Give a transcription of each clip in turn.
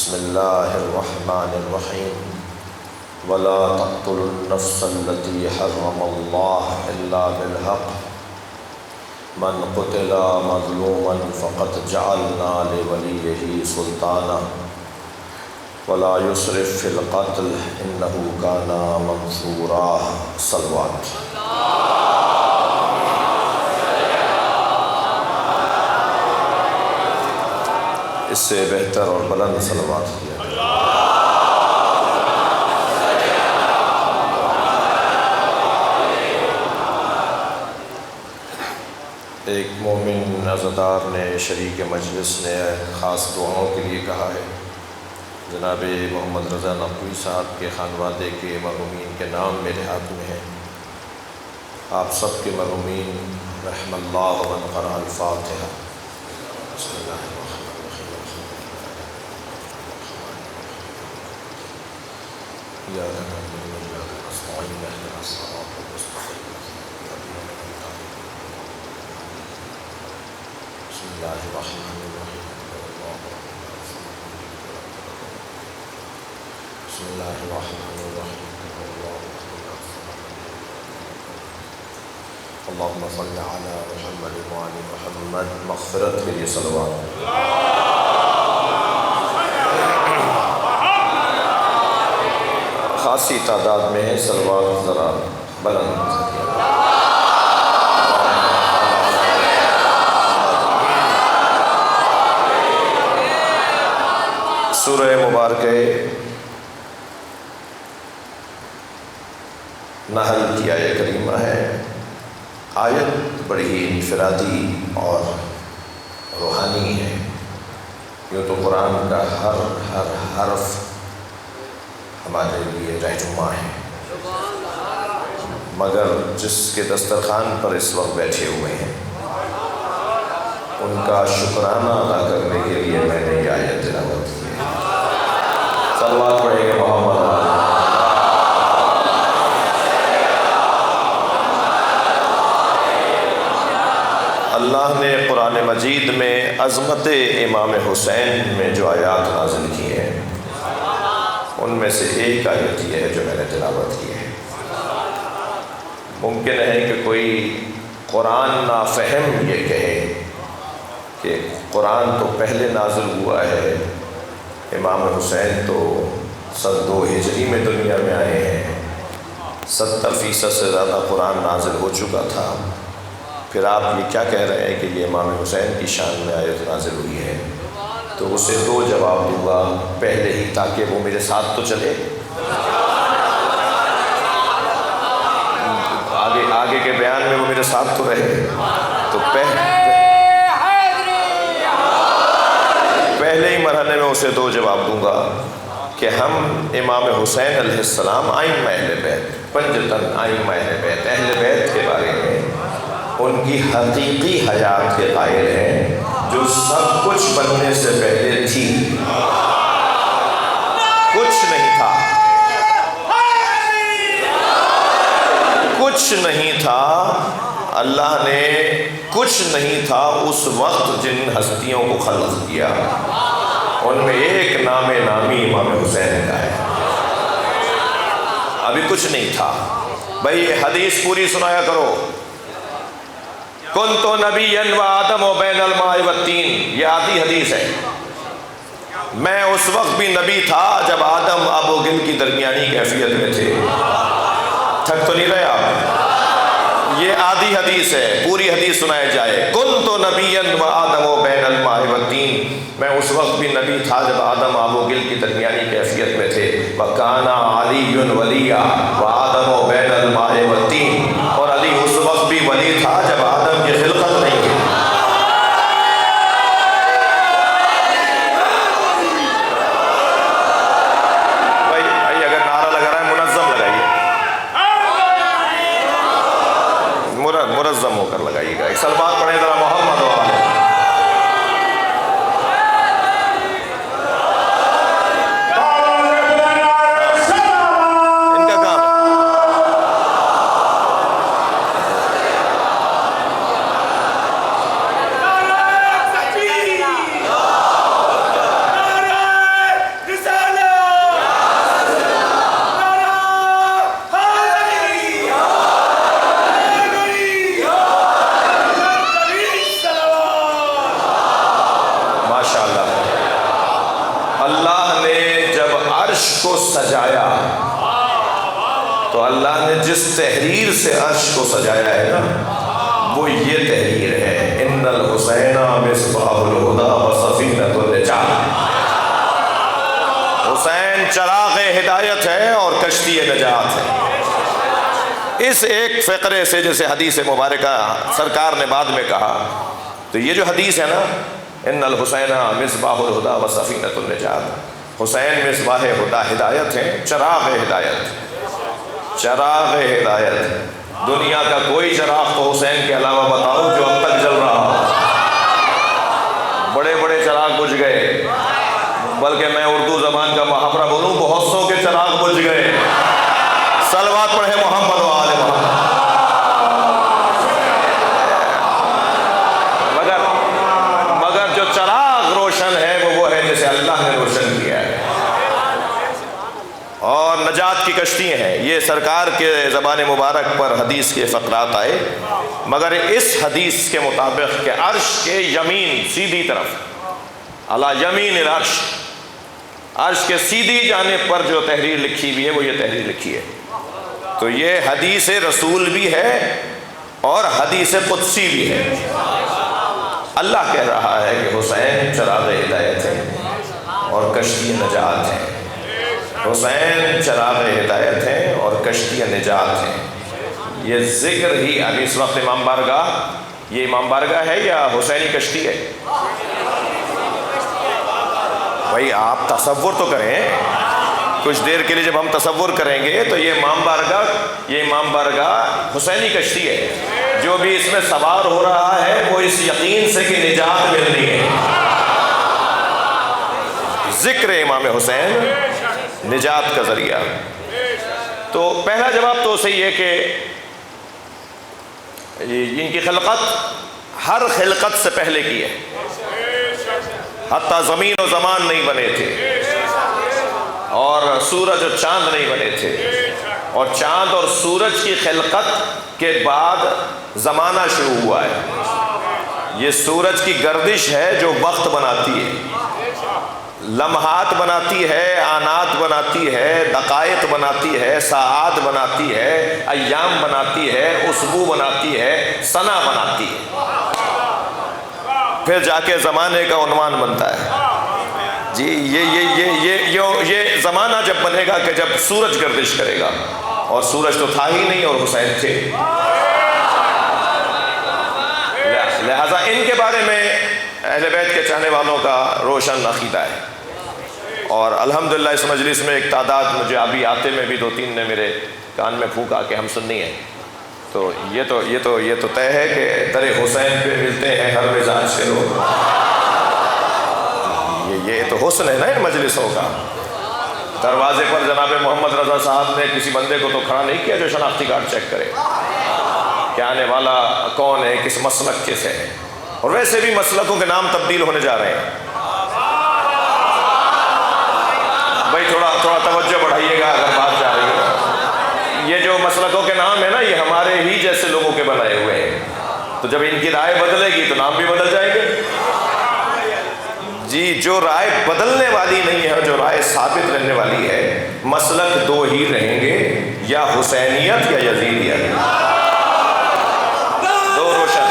بسم اللہ الرحمن الرحیم ولا تقتلوا النفس التي حرم الله إلا بالحق من قتل مظلوما فقد جعلنا لوليه سلطانا ولا يسرف في القتل إنه كان منصورا صلوات. اس سے بہتر اور بلند صلوات کیا. ایک مومن عزادار نے شریک مجلس نے خاص دعاؤں کے لیے کہا ہے. جناب محمد رضا نقوی صاحب کے خانوادے کے مرحومین کے نام میرے ہاتھ میں ہیں. آپ سب کے مرحومین رحم اللہ من قرأ الفاتحہ. بسم اللہ الرحمن الرحیم. إياك نعبد وإياك نستعين اهدنا الصراط المستقيم. بسم الله الرحمن الرحيم. بسم الله الرحمن الرحيم. اللهم صل على محمد وعلى محمد. مغفرت کے لیے صلوات. خاصی تعداد میں ہے، صلوات ذرا بلند. سورہ مبارکہ نحل کی آیت کریمہ ہے. آیت بڑی انفرادی اور روحانی ہے. یوں تو قرآن کا ہر حرف ہمارے لیے رہنما ہے، مگر جس کے دسترخوان پر اس وقت بیٹھے ہوئے ہیں ان کا شکرانہ ادا کرنے کے لیے میں نے یہ آیت تلاوت کی ہے. صلوات پڑھیں گے محمد. اللہ نے قرآن مجید میں عظمت امام حسین میں جو آیات نازل کی ہیں ان میں سے ایک آیت یہ ہے جو میں نے تلاوت کی ہے. ممکن ہے کہ کوئی قرآن نافہم یہ کہے کہ قرآن تو پہلے نازل ہوا ہے، امام حسین تو 102 ہجری میں دنیا میں آئے ہیں، 70% سے زیادہ قرآن نازل ہو چکا تھا، پھر آپ یہ کیا کہہ رہے ہیں کہ یہ امام حسین کی شان میں آیت نازل ہوئی ہے؟ تو اسے دو جواب دوں گا پہلے ہی، تاکہ وہ میرے ساتھ تو چلے. آگے کے بیان میں وہ میرے ساتھ تو رہے. تو پہلے ہی مرحلے میں اسے دو جواب دوں گا کہ ہم امام حسین علیہ السلام ائمہ اہل بیت، پنجتن ائمہ اہل بیت، اہل بیت کے بارے میں ان کی حقیقی حیات کے قائل ہیں جو سب کچھ بننے سے پہلے تھی. کچھ نہیں تھا، کچھ نہیں تھا. اللہ نے کچھ نہیں تھا اس وقت جن ہستیوں کو خلق کیا ان میں ایک نام نامی امام حسین کا ہے. ابھی کچھ نہیں تھا. بھائی یہ حدیث پوری سنایا کرو. کنت نبیا وآدم بین الماء والطین، یہ آدھی حدیث ہے. میں اس وقت بھی نبی تھا جب آدم آب و گل کی درمیانی کیفیت میں تھے. تھک تو نہیں رہے آپ؟ یہ آدھی حدیث ہے، پوری حدیث سنائے جائے. کنت نبیا وآدم بین الماء والطین، میں اس وقت بھی نبی تھا جب آدم آب و گل کی درمیانی کیفیت میں تھے. وکان علی ولیا وآدم بین الماء والطین، اور علی اس وقت بھی ولی تھا جب آدم کی خلقت نہیں تھی. بھائی اگر نعرہ لگا رہا ہے منظم لگائیے، منظم ہو کر لگائیے گا. صلوات پڑھیں ذرا محمد والے. ان کا کام عرش کو سجایا. تو اللہ نے جس تحریر سے عرش کو سجایا ہے نا وہ یہ تحریر ہے، ان الحسین مصباح الہدی و سفینۃ النجات. حسین چراغ ہدایت ہے اور کشتی نجات ہے. اس ایک فقرے سے جیسے حدیث مبارکہ سرکار نے بعد میں کہا، تو یہ جو حدیث ہے نا، ان الحسین مصباح الہدی و سفینۃ النجات، حسین مصباح ہدایت ہے، چراغ ہدایت. چراغ ہدایت، دنیا کا کوئی چراغ تو حسین کے علاوہ بتاؤ جو اب تک جل رہا ہو. بڑے بڑے چراغ بجھ گئے، بلکہ میں اردو زبان کا محاورہ بولوں، بہت سو کے چراغ بجھ گئے. صلوات پڑھے محمد و آل محمد. مگر جو چراغ روشن ہے وہ ہے جسے اللہ نے روشن کیا ہے. اور نجات کی کشتی ہیں. یہ سرکار کے زبان مبارک پر حدیث کے فقرات آئے، مگر اس حدیث کے مطابق کہ عرش کے یمین سیدھی طرف، علی یمین العرش، عرش کے سیدھی جانب پر جو تحریر لکھی ہوئی ہے وہ یہ تحریر لکھی ہے. تو یہ حدیث رسول بھی ہے اور حدیث قدسی بھی ہے. اللہ کہہ رہا ہے کہ حسین چراغ ہدایت ہے اور کشتی نجات ہے. حسین چراغ ہدایت ہے اور کشتی نجات ہے. یہ ذکر ہی ابھی اس وقت امام بارگاہ، یہ امام بارگاہ ہے یا حسینی کشتی ہے؟ بھائی آپ تصور تو کریں. کچھ دیر کے لیے جب ہم تصور کریں گے تو یہ امام بارگاہ حسینی کشتی ہے. جو بھی اس میں سوار ہو رہا ہے وہ اس یقین سے کہ نجات ملنی ہے. ذکر امام حسین نجات کا ذریعہ. تو پہلا جواب تو صحیح ہے کہ ان کی خلقت ہر خلقت سے پہلے کی ہے. حتیٰ زمین و زمان نہیں بنے تھے، اور سورج اور چاند نہیں بنے تھے، اور چاند اور سورج کی خلقت کے بعد زمانہ شروع ہوا ہے. یہ سورج کی گردش ہے جو وقت بناتی ہے، لمحات بناتی ہے، آنات بناتی ہے، دقائق بناتی ہے، ساعات بناتی ہے، ایام بناتی ہے، اسبوع بناتی ہے، سنہ بناتی ہے. پھر جا کے زمانے کا عنوان بنتا ہے. جی یہ زمانہ جب بنے گا کہ جب سورج گردش کرے گا، اور سورج تو تھا ہی نہیں اور حسین تھے. لہذا ان کے بارے میں اہل بیت کے چاہنے والوں کا روشن عقیدہ ہے. اور الحمدللہ اس مجلس میں ایک تعداد، مجھے ابھی آتے میں بھی 2-3 نے میرے کان میں پھونکا کہ ہم سنی ہیں. تو یہ تو طے ہے کہ در حسین پہ ملتے ہیں ہر مزاج کے لوگ. یہ تو حسن ہے نا ان مجلسوں کا. دروازے پر جناب محمد رضا صاحب نے کسی بندے کو تو کھڑا نہیں کیا جو شناختی کارڈ چیک کرے کہ آنے والا کون ہے، کس مسلک کے سے ہے. اور ویسے بھی مسلکوں کے نام تبدیل ہونے جا رہے ہیں. بھائی تھوڑا توجہ بڑھائیے گا اگر بات جا رہی ہے. یہ جو مسلکوں کے نام ہے نا، یہ ہمارے ہی جیسے لوگوں کے بنائے ہوئے ہیں. تو جب ان کی رائے بدلے گی تو نام بھی بدل جائیں گے. جی جو رائے بدلنے والی نہیں ہے، جو رائے ثابت رہنے والی ہے، مسلک 2 ہی رہیں گے، یا حسینیت یا یزیدیت. 2 روشن.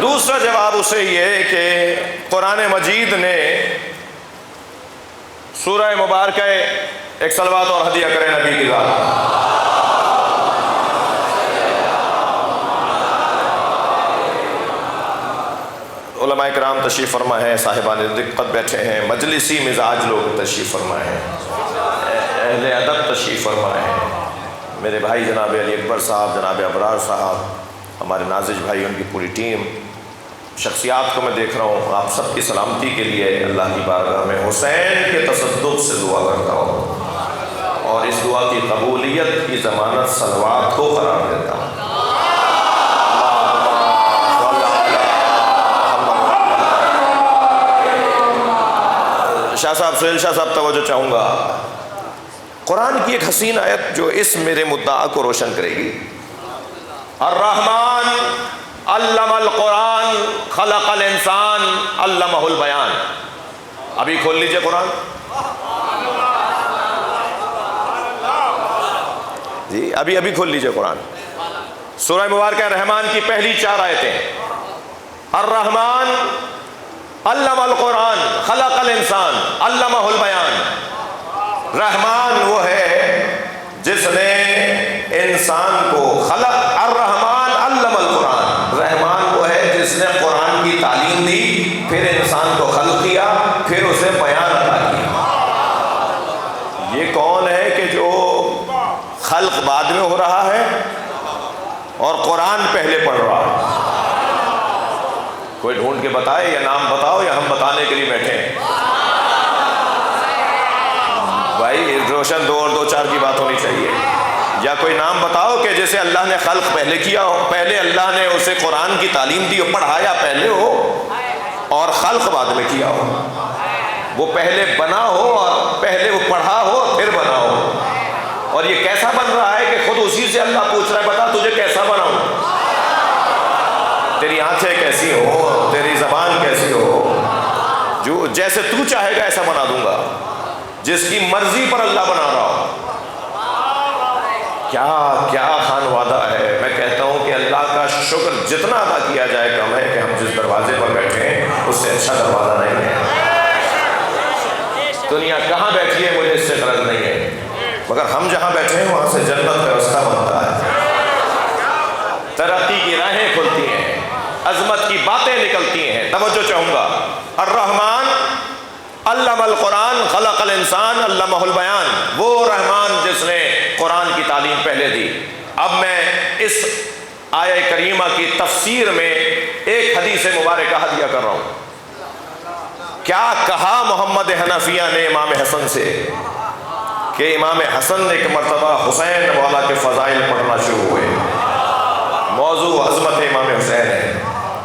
دوسرا جواب اسے یہ کہ قرآن مجید نے سورہ مبارکہ ایک صلوات اور ہدیہ کرے نبی کی ذات. علماء کرام تشریف فرما ہے، صاحبان دقت بیٹھے ہیں، مجلسی مزاج لوگ تشریف فرما ہے، اہل ادب تشریف فرما ہے. میرے بھائی جناب علی اکبر صاحب، جناب ابرار صاحب، ہمارے نازش بھائی، ان کی پوری ٹیم، شخصیات کو میں دیکھ رہا ہوں. آپ سب کی سلامتی کے لیے اللہ کی بارگاہ میں حسین کے تصدق سے دعا کرتا ہوں، اور اس دعا کی قبولیت کی ضمانت صلوات کو قرار دیتا ہوں. شاہ صاحب سہیل شاہ صاحب توجہ چاہوں گا، قرآن کی ایک حسین آیت جو اس میرے مدعا کو روشن کرے گی. الرحمن علم القرآن خلق الانسان علمہ البیان. ابھی کھول لیجئے قرآن جی، ابھی کھول لیجئے قرآن. سورہ مبارکہ رحمان کی پہلی 4 آیتیں. الرحمن علم القرآن خلق الانسان علمہ البیان. رحمان وہ ہے جس نے انسان کو خلق. الرحمن علم القرآن، رحمان وہ ہے جس نے قرآن کی تعلیم دی، پھر انسان کو خلق کیا، پھر اسے بیان عطا کیا. یہ کون ہے کہ جو خلق بعد میں ہو رہا ہے اور قرآن پہلے پڑھ رہا ہے؟ کوئی ڈھونڈ کے بتائے، یا نام بتاؤ، یا ہم بتانے کے لیے بیٹھے ہیں؟ بھائی روشن 2 اور 2 4 کی بات ہونی چاہیے. یا کوئی نام بتاؤ کہ جیسے اللہ نے خلق پہلے کیا ہو، پہلے اللہ نے اسے قرآن کی تعلیم دی اور پڑھایا پہلے ہو، اور خلق بعد میں کیا ہو. وہ پہلے بنا ہو اور پہلے وہ پڑھا ہو پھر بنا ہو. اور یہ کیسا بن رہا ہے کہ خود اسی سے اللہ پوچھ رہا ہے بتا تجھے کیسا بناؤں، تیری آنکھیں کیسی ہو، تیری زبان کیسی ہو، جو جیسے تو چاہے گا ایسا بنا دوں گا. جس کی مرضی پر اللہ بنا رہا ہو. کیا خان وعدہ ہے. میں کہتا ہوں کہ اللہ کا شکر جتنا ادا کیا جائے کم ہے کہ ہم جس دروازے پر بیٹھے ہیں اس سے اچھا دروازہ نہیں ہے. دنیا کہاں بیٹھی ہے مجھے اس سے غرض نہیں ہے، مگر ہم جہاں بیٹھے ہیں وہاں سے جنت کا راستہ بنتا ہے. ترقی کی راہیں کھلتی ہیں، عظمت کی باتیں نکلتی ہیں. توجہ چاہوں گا. الرحمن علم القرآن خلق الانسان علمہ البیان. وہ رحمان جس نے قرآن کی تعلیم پہلے دی. اب میں اس آیہ کریمہ کی تفسیر میں ایک حدیث مبارکہ ہدیہ کر رہا ہوں. کیا کہا محمد حنفیہ نے امام حسن سے کہ امام حسن نے ایک مرتبہ حسین والا کے فضائل پڑھنا شروع ہوئے. موضوع عظمت امام حسین ہے.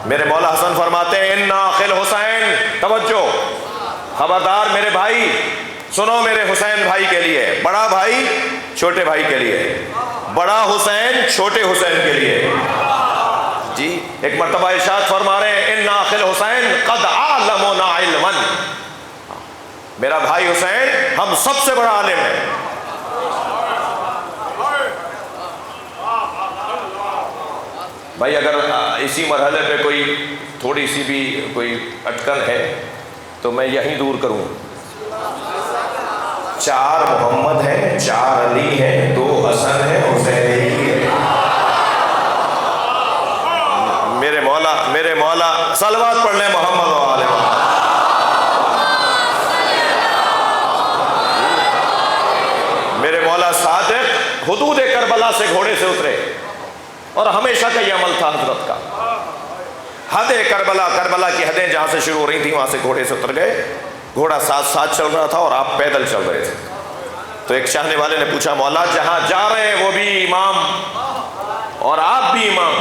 میرے مولا حسن فرماتے ہیں ان آخل حسین. توجہ، خبردار میرے بھائی سنو، میرے حسین بھائی کے لیے، بڑا بھائی چھوٹے بھائی کے لیے، بڑا حسین چھوٹے حسین کے لیے. جی ایک مرتبہ ارشاد فرما رہے ہیں ان آخل حسین قد عالمنا علما. میرا بھائی حسین ہم سب سے بڑا عالم ہے. بھائی اگر اسی مرحلے پہ کوئی تھوڑی سی بھی کوئی اٹکن ہے تو میں یہیں دور کروں. 4 محمد ہیں، 4 علی ہیں، 2 حسن ہیں، حسین ہی ہے. میرے مولا صلوات پڑھ لیں محمد و آل محمد. میرے مولا صادق حدود کربلا سے گھوڑے سے اترے اور ہمیشہ کا یہ عمل تھا حضرت کا. حد کربلا کی حدیں جہاں سے شروع ہو رہی تھی وہاں سے گھوڑے سے اتر گئے. گھوڑا ساتھ چل رہا تھا اور آپ پیدل چل رہے تھے. تو ایک چاہنے والے نے پوچھا مولا جہاں جا رہے ہیں وہ بھی امام اور آپ بھی امام،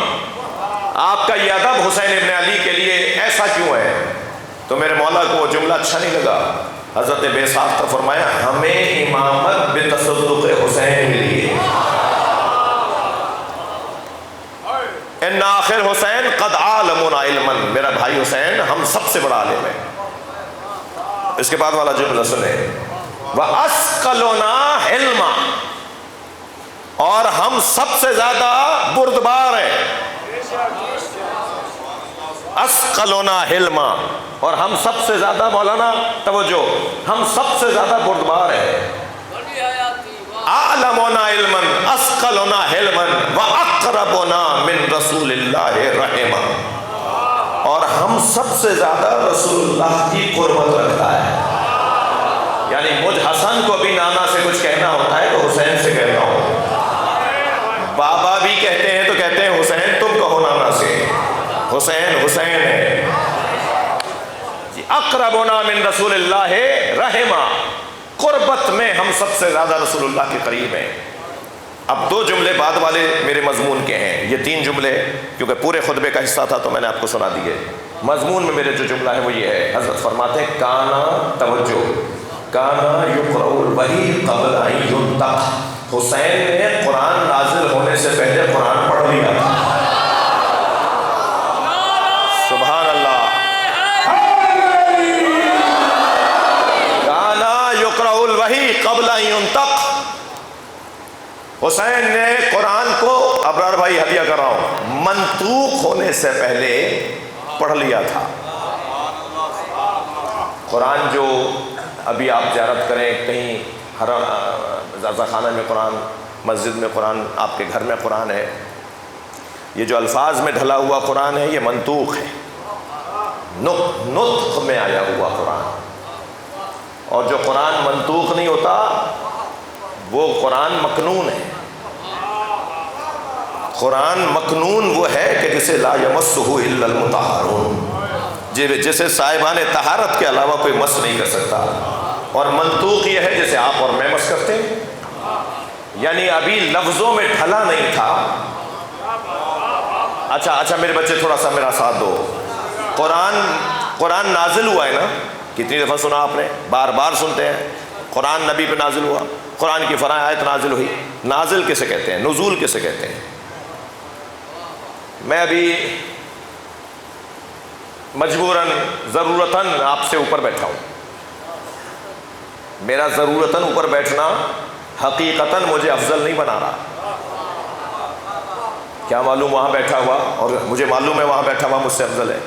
آپ کا یہ ادب حسین ابن علی کے لیے ایسا کیوں ہے؟ تو میرے مولا کو وہ جملہ اچھا نہیں لگا. حضرت بے ساختہ فرمایا ہمیں امامت بتصدق حسین ملی ہے. ان آخر حسین قد عالمنا علما. میرا بھائی حسین ہم سب سے بڑا عالم ہے. اس کے بعد والا جملہ سنیں وَأَسْقَلُنَا حِلْمًا. اور ہم سب سے زیادہ بردبار ہیں. اسقلنا حلما. اور ہم سب سے زیادہ مولانا توجہ ہم سب سے زیادہ بردبار ہیں. اعلمنا علما اسقلنا حلما واقربنا من رسول اللہ رحمہ. اور ہم سب سے زیادہ رسول اللہ کی قربت رکھتا ہے. یعنی مجھ حسن کو بھی نانا سے کچھ کہنا ہوتا ہے تو حسین سے کہتا ہوں. بابا بھی کہتے ہیں تو کہتے ہیں حسین تم کہو نانا سے. حسین ہے. اقربنا من رسول اللہ رحمہ. قربت میں ہم سب سے زیادہ رسول اللہ کے قریب ہیں. اب 2 جملے بعد والے میرے مضمون کے ہیں. یہ 3 جملے کیونکہ پورے خطبے کا حصہ تھا تو میں نے آپ کو سنا دیے. مضمون میں میرے جو جملہ ہے وہ یہ ہے. حضرت فرماتے ہیں کانا توجہ کانا یقرأ الوحی قبل ان ینطق، حسین نے قرآن نازل ہونے سے پہلے قرآن پڑھ لیا تھا۔ سبحان اللہ۔ کانا یقرأ الوحی قبل ان ینطق، حسین نے قرآن کو، ابرار بھائی ہدیہ کر رہا ہوں، منطوق ہونے سے پہلے پڑھ لیا تھا۔ قرآن جو ابھی آپ زیارت کریں کہیں رضا خانہ میں قرآن، مسجد میں قرآن، آپ کے گھر میں قرآن ہے، یہ جو الفاظ میں ڈھلا ہوا قرآن ہے یہ منطوق ہے، نطق میں آیا ہوا قرآن۔ اور جو قرآن منطوق نہیں ہوتا وہ قرآن مکنون ہے۔ قرآن مکنون وہ ہے کہ جسے لا یمسہ الا المطہرون، جسے صاحبان طہارت کے علاوہ کوئی مس نہیں کر سکتا، اور منطوق یہ ہے جسے آپ اور میں مس کرتے ہیں، یعنی ابھی لفظوں میں ڈھلا نہیں تھا۔ اچھا میرے بچے تھوڑا سا میرا ساتھ دو، قرآن نازل ہوا ہے نا، کتنی دفعہ سنا آپ نے، بار بار سنتے ہیں، قرآن نبی پہ نازل ہوا، قرآن کی فلاں آیت نازل ہوئی۔ نازل کسے کہتے ہیں؟ نزول کسے کہتے ہیں؟ میں ابھی مجبوراً ضرورتاً آپ سے اوپر بیٹھا ہوں، میرا ضرورتاً اوپر بیٹھنا حقیقتاً مجھے افضل نہیں بنا رہا۔ کیا معلوم وہاں بیٹھا ہوا، اور مجھے معلوم ہے وہاں بیٹھا ہوا مجھ سے افضل ہے،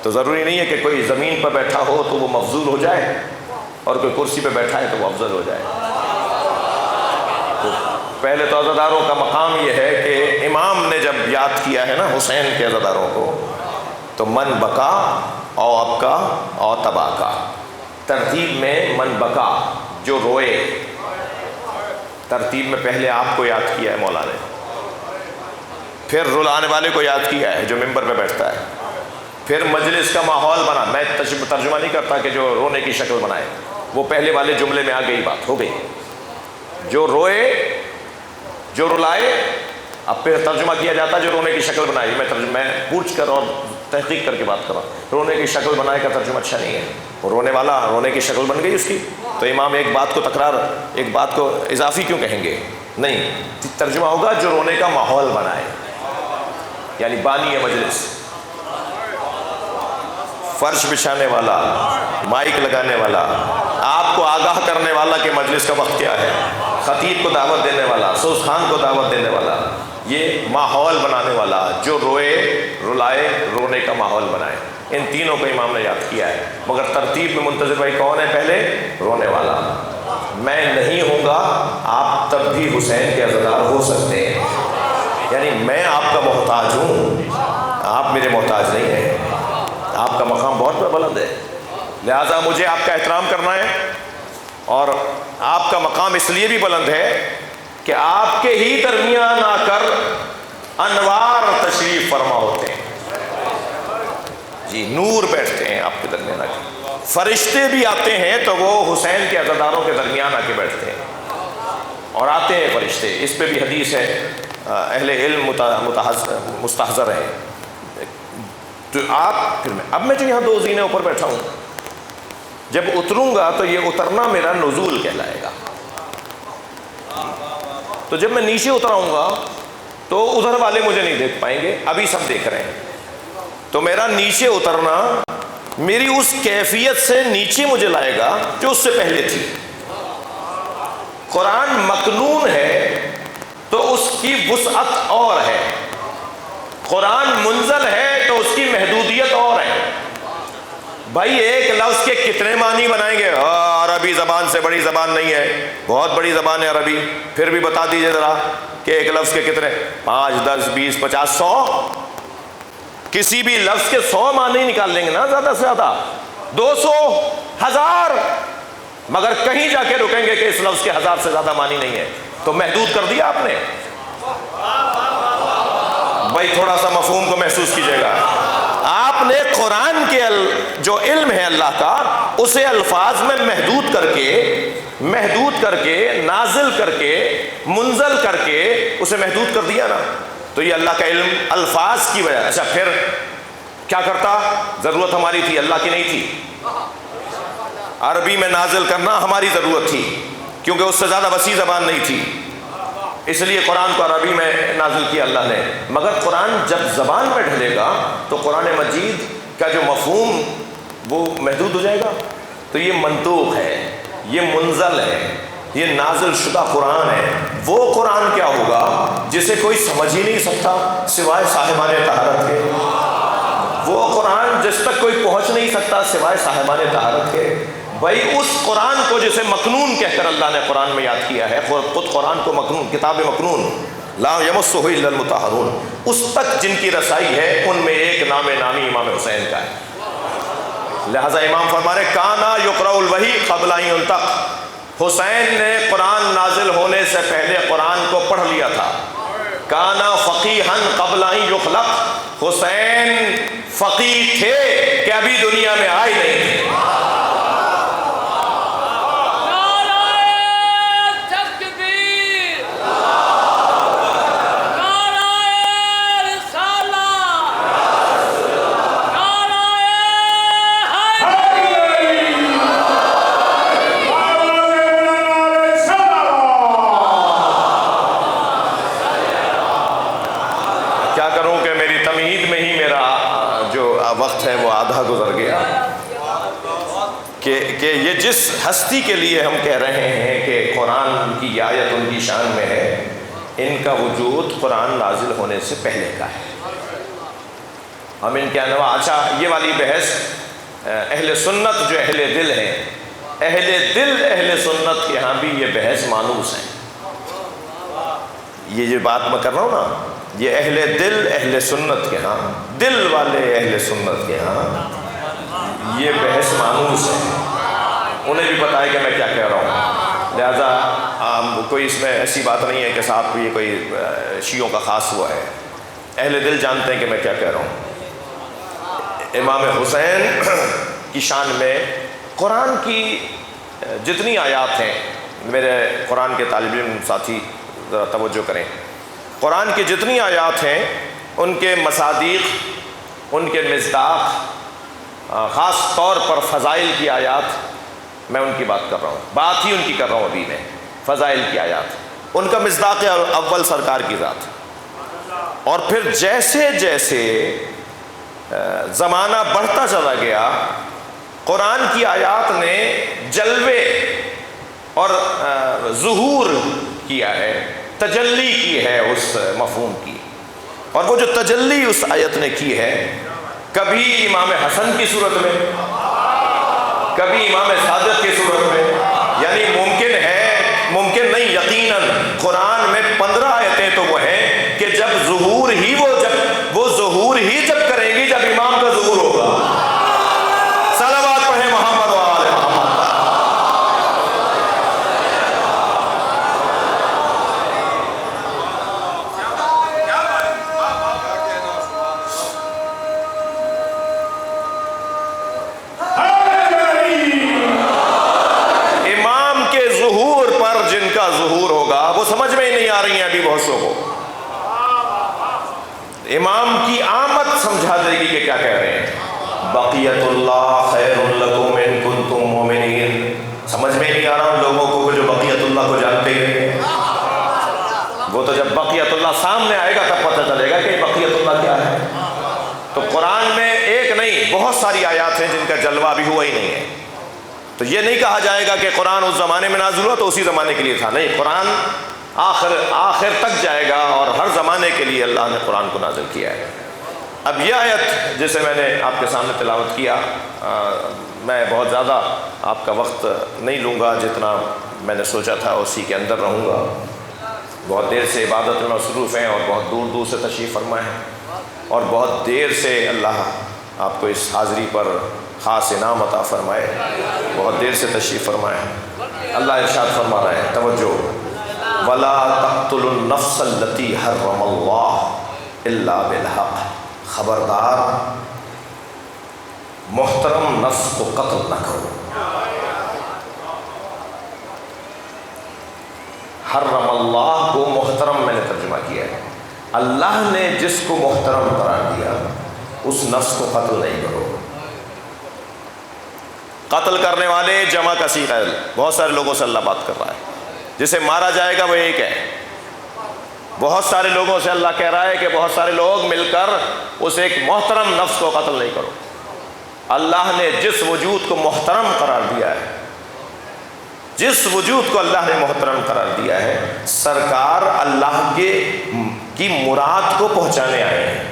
تو ضروری نہیں ہے کہ کوئی زمین پر بیٹھا ہو تو وہ مفضول ہو جائے، اور کوئی کرسی پہ بیٹھا ہے تو وہ افضل ہو جائے۔ تو پہلے تو عزاداروں کا مقام یہ ہے کہ امام نے جب یاد کیا ہے نا حسین کے عزاداروں کو، تو من بکا او ابکا او تبا کا، ترتیب میں من بکا جو روئے، ترتیب میں پہلے آپ کو یاد کیا ہے مولا نے، پھر رلانے والے کو یاد کیا ہے جو ممبر پہ بیٹھتا ہے، پھر مجلس کا ماحول بنا۔ میں ترجمہ نہیں کرتا کہ جو رونے کی شکل بنائے، وہ پہلے والے جملے میں آ گئی، بات ہو گئی، جو روئے جو رلائے، اب پھر ترجمہ کیا جاتا جو رونے کی شکل بنائی۔ میں پوچھ کر اور تحقیق کر کے بات کر رہا ہوں، رونے کی شکل بنائے کا ترجمہ اچھا نہیں ہے، وہ رونے والا رونے کی شکل بن گئی اس کی، تو امام ایک بات کو اضافی کیوں کہیں گے؟ نہیں، ترجمہ ہوگا جو رونے کا ماحول بنائے، یعنی بانی مجلس، فرش بچھانے والا، مائک لگانے والا، آپ کو آگاہ کرنے والا کہ مجلس کا وقت کیا ہے، خطیب کو دعوت دینے والا، سوز خان کو دعوت دینے والا، یہ ماحول بنانے والا، جو روئے رلائے رونے کا ماحول بنائے، ان تینوں کو امام نے یاد کیا ہے۔ مگر ترتیب میں منتظر بھائی کون ہے؟ پہلے رونے والا۔ میں نہیں ہوں گا، آپ تب بھی حسین کے عزادار ہو سکتے ہیں، یعنی میں آپ کا محتاج ہوں، آپ میرے محتاج نہیں ہیں، آپ کا مقام بہت بلند ہے، لہذا مجھے آپ کا احترام کرنا ہے، اور آپ کا مقام اس لیے بھی بلند ہے کہ آپ کے ہی درمیان آ کر انوار تشریف فرما ہوتے ہیں، جی نور بیٹھتے ہیں آپ کے درمیان آ کے، فرشتے بھی آتے ہیں تو وہ حسین کے عزاداروں کے درمیان آ کے بیٹھتے ہیں، اور آتے ہیں فرشتے، اس پہ بھی حدیث ہے، اہل علم مستحضر ہے۔ تو اب میں جو یہاں دو زینے اوپر بیٹھا ہوں، جب اتروں گا تو یہ اترنا میرا نزول کہلائے گا، تو جب میں نیچے اتراؤں گا تو ادھر والے مجھے نہیں دیکھ پائیں گے، ابھی سب دیکھ رہے ہیں، تو میرا نیچے اترنا میری اس کیفیت سے نیچے مجھے لائے گا جو اس سے پہلے تھی۔ قرآن مکنون ہے تو اس کی وسعت اور ہے، قرآن منزل ہے تو اس کی محدودیت اور ہے۔ بھائی ایک لفظ کے کتنے معنی بنائیں گے؟ عربی زبان سے بڑی زبان نہیں ہے، بہت بڑی زبان ہے عربی، پھر بھی بتا دیجئے ذرا کہ ایک لفظ کے کتنے، 5 10 20 50 100، کسی بھی لفظ کے 100 معنی نکال لیں گے نا، زیادہ سے زیادہ 200 1000، مگر کہیں جا کے رکیں گے کہ اس لفظ کے 1000 سے زیادہ معنی نہیں ہے، تو محدود کر دیا آپ نے۔ بھائی تھوڑا سا مفہوم کو محسوس کیجئے گا، آپ نے قرآن کے جو علم ہے اللہ کا اسے الفاظ میں محدود کر کے نازل کر کے منزل کر کے اسے محدود کر دیا نا، تو یہ اللہ کا علم الفاظ کی وجہ۔ اچھا پھر کیا کرتا؟ ضرورت ہماری تھی، اللہ کی نہیں تھی، عربی میں نازل کرنا ہماری ضرورت تھی کیونکہ اس سے زیادہ وسیع زبان نہیں تھی، اس لیے قرآن کو عربی میں نازل کیا اللہ نے۔ مگر قرآن جب زبان میں ڈھلے گا تو قرآن مجید کا جو مفہوم وہ محدود ہو جائے گا۔ تو یہ منطوق ہے، یہ منزل ہے، یہ نازل شدہ قرآن ہے۔ وہ قرآن کیا ہوگا جسے کوئی سمجھ ہی نہیں سکتا سوائے صاحبان طہارت کے، وہ قرآن جس تک کوئی پہنچ نہیں سکتا سوائے صاحبان طہارت کے۔ بھائی اس قرآن کو جسے مکنون کہہ کر اللہ نے قرآن میں یاد کیا ہے، خود قرآن کو مکنون، کتاب مکنون لا یمسہ الا المطہرون، اس تک جن کی رسائی ہے ان میں ایک نام نامی امام حسین کا ہے۔ لہٰذا امام فرما رہے کانا یقرأ الوحی قبل ان ینطق، حسین نے قرآن نازل ہونے سے پہلے قرآن کو پڑھ لیا تھا۔ کانا فقیہا قبل ان یخلق، حسین فقیہ تھے کہ ابھی دنیا میں آئے نہیں تھے۔ کیا کروں کہ میری تمہید میں ہی میرا جو وقت ہے وہ آدھا گزر گیا، کہ یہ جس ہستی کے لیے ہم کہہ رہے ہیں کہ قرآن کی آیت ان کی شان میں ہے، ان کا وجود قرآن نازل ہونے سے پہلے کا ہے۔ ہم ان کے علاوہ اچھا یہ والی بحث اہل سنت جو اہل دل ہیں، اہل سنت کے ہاں بھی یہ بحث مانوس ہے۔ یہ جو بات میں کر رہا ہوں نا، یہ اہل دل اہل سنت کے ہاں، دل والے اہل سنت کے ہاں یہ بحث مانوس ہے، انہیں بھی پتہ ہے کہ میں کیا کہہ رہا ہوں۔ لہذا کوئی اس میں ایسی بات نہیں ہے کہ صاحب یہ کوئی شیعوں کا خاص ہوا ہے، اہل دل جانتے ہیں کہ میں کیا کہہ رہا ہوں۔ امام حسین کی شان میں قرآن کی جتنی آیات ہیں، میرے قرآن کے طالب علم ساتھی ذرا توجہ کریں، قرآن کی جتنی آیات ہیں ان کے مصادیق، ان کے مصداق، خاص طور پر فضائل کی آیات، میں ان کی بات کر رہا ہوں، بات ہی ان کی کر رہا ہوں ابھی میں، فضائل کی آیات، ان کا مصداق اول سرکار کی ذات۔ اور پھر جیسے جیسے زمانہ بڑھتا چلا گیا، قرآن کی آیات نے جلوے اور ظہور کیا ہے، تجلی کی ہے اس مفہوم کی، اور وہ جو تجلی اس آیت نے کی ہے، کبھی امام حسن کی صورت میں، کبھی امام صادق کی صورت میں، یعنی ممکن نہیں، یقیناً قرآن میں 15 آیتیں تو وہ ہیں کہ جب ظہور ہی جب کریں گی جب امام کا ظہور ہوگا۔ صلوات پڑھیں محمد و آل محمد۔ امام کے ظہور پر جن کا ظہور ہوگا وہ سمجھ میں ہی نہیں آ رہی ہیں ابھی بہت سو کو، امام کی آمد سمجھا دے گی کہ کیا کہہ رہے ہیں۔ بقیت اللہ خیر لکم ان کنتم مومنین، سمجھ میں نہیں آ رہا ان لوگوں کو جو بقیت اللہ کو جانتے ہیں، وہ تو جب بقیت اللہ سامنے آئے گا تب پتہ چلے گا کہ بقیت اللہ کیا ہے۔ تو قرآن میں ایک نہیں بہت ساری آیات ہیں جن کا جلوہ بھی ہوا ہی نہیں ہے، تو یہ نہیں کہا جائے گا کہ قرآن اس زمانے میں نازل ہوا تو اسی زمانے کے لیے تھا، نہیں، قرآن آخر تک جائے گا اور ہر زمانے کے لیے اللہ نے قرآن کو نازل کیا ہے۔ اب یہ آیت جسے میں نے آپ کے سامنے تلاوت کیا، میں بہت زیادہ آپ کا وقت نہیں لوں گا، جتنا میں نے سوچا تھا اسی کے اندر رہوں گا۔ بہت دیر سے عبادت میں مصروف ہیں اور بہت دور دور سے تشریف فرما ہیں، اور بہت دیر سے اللہ آپ کو اس حاضری پر خاص انعام عطا فرمائے، بہت دیر سے تشریف فرمائے۔ اللہ ارشاد فرما رہا ہے، توجہ، وَلَا تَقْتُلُوا النَّفْسَ الَّتِي حَرَّمَ اللَّهُ إِلَّا بِالْحَقِّ، خبردار محترم نفس کو قتل نہ کرو۔ حرم اللہ کو محترم میں نے ترجمہ کیا ہے، اللہ نے جس کو محترم قرار دیا اس نفس کو قتل نہیں کرو۔ قتل کرنے والے جمع کا صیغہ ہے، بہت سارے لوگوں سے اللہ بات کر رہا ہے. جسے مارا جائے گا وہ ایک ہے. بہت سارے لوگوں سے اللہ کہہ رہا ہے کہ بہت سارے لوگ مل کر اس ایک محترم نفس کو قتل نہیں کرو. اللہ نے جس وجود کو محترم قرار دیا ہے، جس وجود کو اللہ نے محترم قرار دیا ہے، سرکار اللہ کی مراد کو پہنچانے آئے ہیں.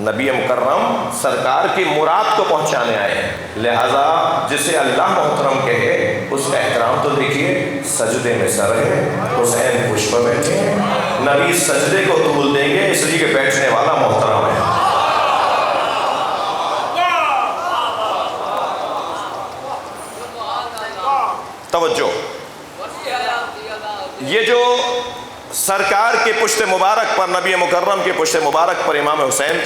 نبی مکرم سرکار کی مراد کو پہنچانے آئے ہیں. لہذا جسے اللہ محترم کہے اس کا احترام تو دیکھیے. سجدے میں سر ہے، حسین پشت پر بیٹھے ہیں. نبی سجدے کو طول دیں گے اس لیے کہ بیٹھنے والا محترم ہے. توجہ، یہ جو سرکار کے پشت مبارک پر، نبی مکرم کے پشت مبارک پر امام حسین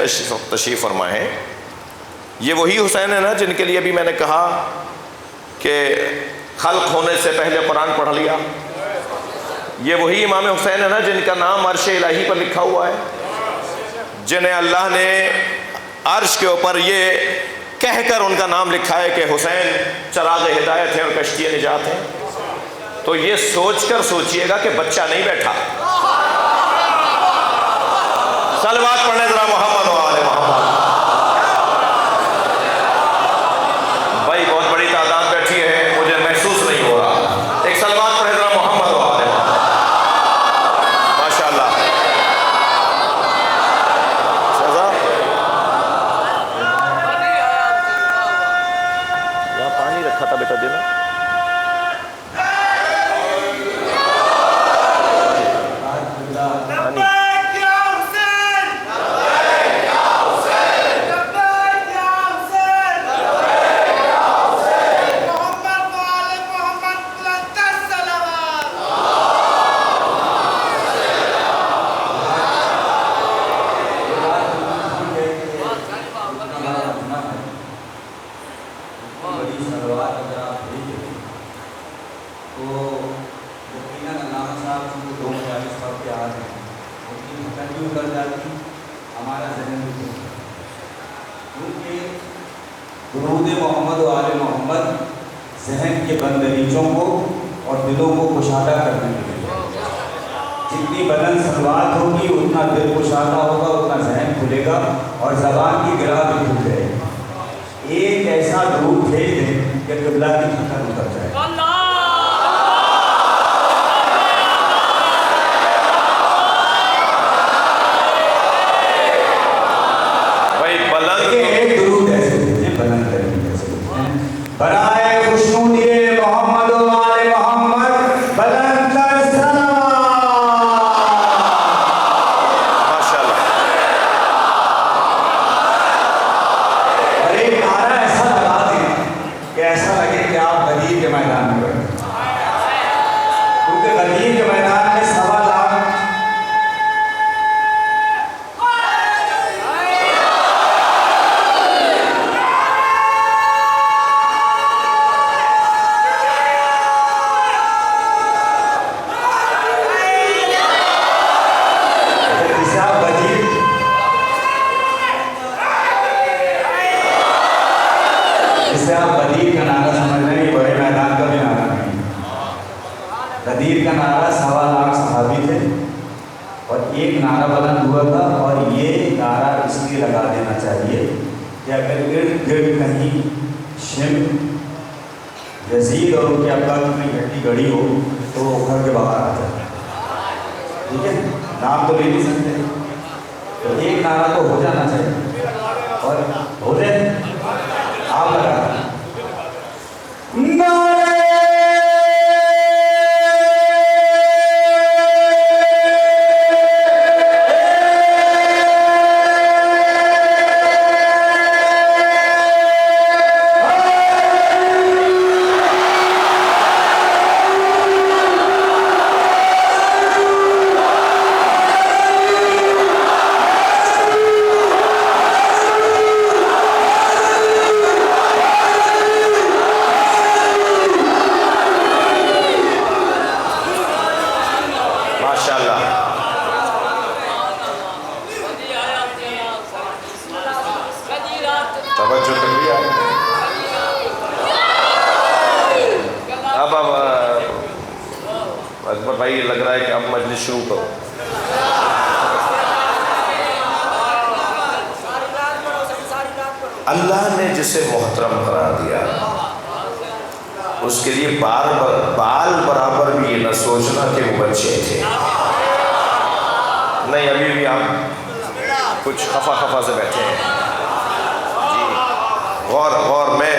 تشریف فرما ہے، یہ وہی حسین ہے نا جن کے لیے بھی میں نے کہا کہ خلق ہونے سے پہلے قرآن پڑھ لیا. یہ وہی امام حسین ہے نا جن کا نام عرش الہی پر لکھا ہوا ہے، جنہیں اللہ نے عرش کے اوپر یہ کہہ کر ان کا نام لکھا ہے کہ حسین چراغ ہدایت ہے اور کشتی نجات ہے. تو یہ سوچ کر سوچئے گا کہ بچہ نہیں بیٹھا. صلوات پڑھنے ذرا محمد و آل محمد. بھائی بہت بڑی تعداد بیٹھی ہے، مجھے محسوس نہیں ہو رہا. ایک صلوات پڑھنے ذرا محمد و آل محمد. ماشاءاللہ. یہاں پانی رکھا تھا بیٹا، دینا. درود محمد و آل محمد ذہن کے بندریچوں کو اور دلوں کو کشادہ کرنے کے لیے. جتنی بلند صلوات ہوگی اتنا دل کشادہ ہوگا، اتنا ذہن کھلے گا اور زبان کی گرہ بھی کھل جائے گی. ایک ایسا درود بھیج دیں کہ قبلہ کی ٹھکر اتر جائے. برائے خوشنودی محمد و آل محمد بلند تر صلوات. ماشاءاللہ. اور ایک نعرہ ایسا لگا دیں کہ ایسا لگے کہ آپ غدیر کے میدان میں بیٹھے، کیونکہ غدیر کے میدان میں 1.25 لاکھ غدیر کا نعرہ سمجھ رہے ہیں، بڑے میدان کا بھی نعرہ نہیں. غدیر کا نعرہ 1.25 لاکھ صحابی تھے اور ایک نعرہ بلند ہوا تھا. اور یہ نعرہ اس لیے لگا دینا چاہیے کہ اگر ارد گرد کہیں شم یزید اور ان کے ابا کی گھٹی گڑی ہو تو وہ اکھڑ کے باہر آ جائے. ٹھیک ہے، نام تو لے نہیں سکتے، تو ایک نعرہ تو ہو جانا چاہیے. اور ہو جائے آپ لگا بھائی لگ رہا ہے کہ اب مجلس شروع کرو. اللہ نے جسے محترم قرار دیا اس کے لیے بال برابر بھی یہ نہ سوچنا کہ وہ بچے تھے. نہیں ابھی بھی آپ کچھ خفا سے بیٹھے ہیں. جی غور میں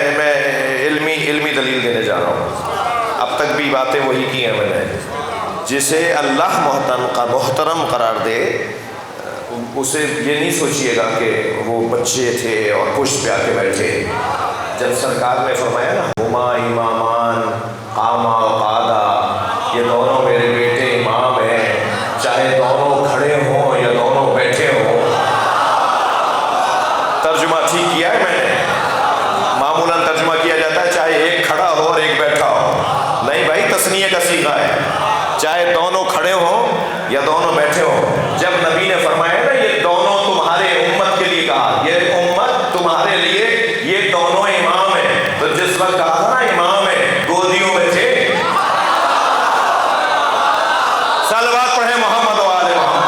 علمی دلیل دینے جا رہا ہوں. اب تک بھی باتیں وہی کی ہیں میں نے. جسے اللہ محترم قرار دے اسے یہ نہیں سوچیے گا کہ وہ بچے تھے اور پشت پہ آ کے بیٹھے. جب سرکار نے فرمایا نا ہما امامان قاما وقعدا، یہ دونوں میرے بیٹے امام ہیں، چاہے دونوں کھڑے ہوں یا دونوں بیٹھے ہوں. ترجمہ ٹھیک کیا ہے میں نے؟ معمولاً ترجمہ کیا جاتا ہے چاہے ایک کھڑا ہو اور ایک بیٹھا ہو. نہیں بھائی، تثنیہ کا صیغہ ہے. چاہے دونوں کھڑے ہوں یا دونوں بیٹھے ہوں. جب نبی نے فرمایا نا یہ دونوں تمہارے امت کے لیے کہا، یہ امت تمہارے لیے یہ دونوں امام ہیں، تو جس وقت کہا تھا نا امام ہے گودیوں میں تھے. صلوات پڑھیں محمد و آل محمد.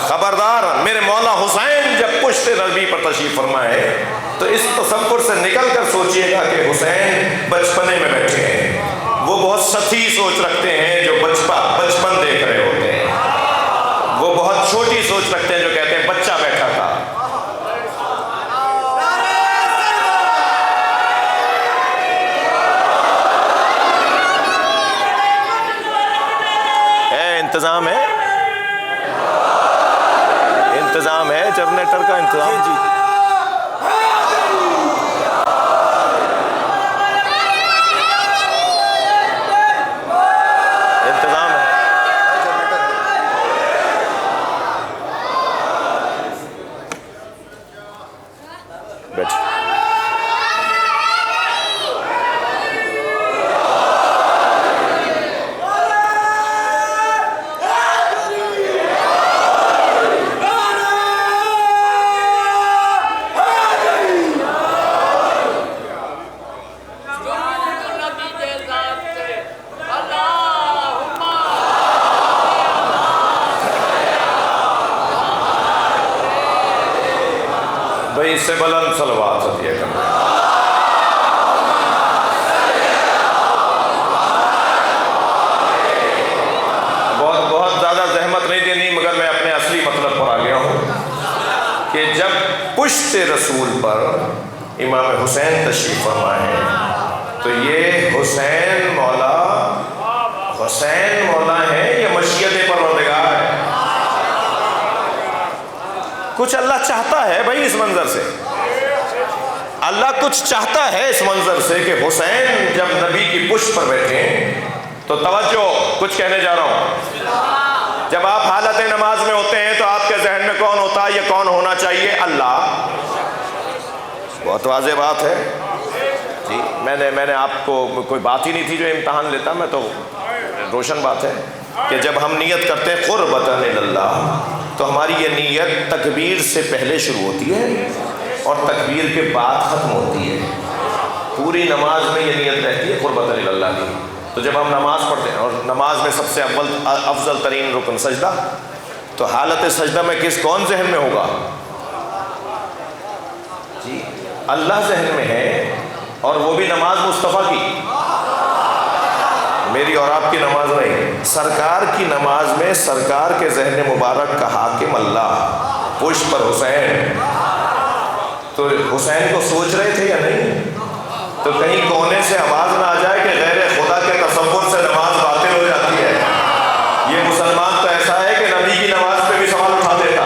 خبردار، میرے مولا حسین جب پشت نبی پر تشریف فرمائے تو اس تصور سے نکل کر سوچئے گا کہ حسین بچپنے میں بیٹھے ہیں. وہ بہت سطحی سوچ رکھتے ہیں جو بچپن دیکھ رہے ہوتے ہیں. وہ بہت چھوٹی سوچ رکھتے ہیں جو کہتے ہیں بچہ بیٹھا تھا. انتظام ہے جنریٹر کا انتظام. جی انتظام ہے. بیٹھ. بھائی اس سے بلند صلوات ہوتی ہے کرنا. بہت زیادہ زحمت نہیں دینی، مگر میں اپنے اصلی مطلب پر آ گیا ہوں کہ جب پشت رسول پر امام حسین تشریف فرما ہے تو یہ حسین مولا ہے یا مشیت پروردگار ہے؟ کچھ اللہ چاہتا ہے بھائی اس منظر سے. اللہ کچھ چاہتا ہے اس منظر سے کہ حسین جب نبی کی پشت پر بیٹھے تو توجہ کچھ کہنے جا رہا ہوں. جب آپ حالت نماز میں ہوتے ہیں تو آپ کے ذہن میں کون ہوتا ہے یا کون ہونا چاہیے؟ اللہ. بہت واضح بات ہے. جی میں نے آپ کو کوئی بات ہی نہیں تھی جو امتحان لیتا، میں تو روشن بات ہے کہ جب ہم نیت کرتے ہیں قربتاً اللہ تو ہماری یہ نیت تکبیر سے پہلے شروع ہوتی ہے اور تکبیر کے بعد ختم ہوتی ہے. پوری نماز میں یہ نیت رہتی ہے قربتاً اللہ کی. تو جب ہم نماز پڑھتے ہیں اور نماز میں سب سے افضل ترین رکن سجدہ، تو حالت سجدہ میں کون ذہن میں ہوگا؟ جی اللہ ذہن میں ہے، اور وہ بھی نماز مصطفیٰ کی. میری اور آپ کی نماز نہیں، سرکار کی نماز میں سرکار کے ذہن مبارک کا حاکم اللہ، پشت پر حسین. تو حسین کو سوچ رہے تھے یا نہیں؟ تو کہیں کونے سے آواز نہ آ جائے کہ غیر خدا کے تصور سے نماز باطل ہو جاتی ہے. یہ مسلمان تو ایسا ہے کہ نبی کی نماز پہ بھی سوال اٹھا دیتا.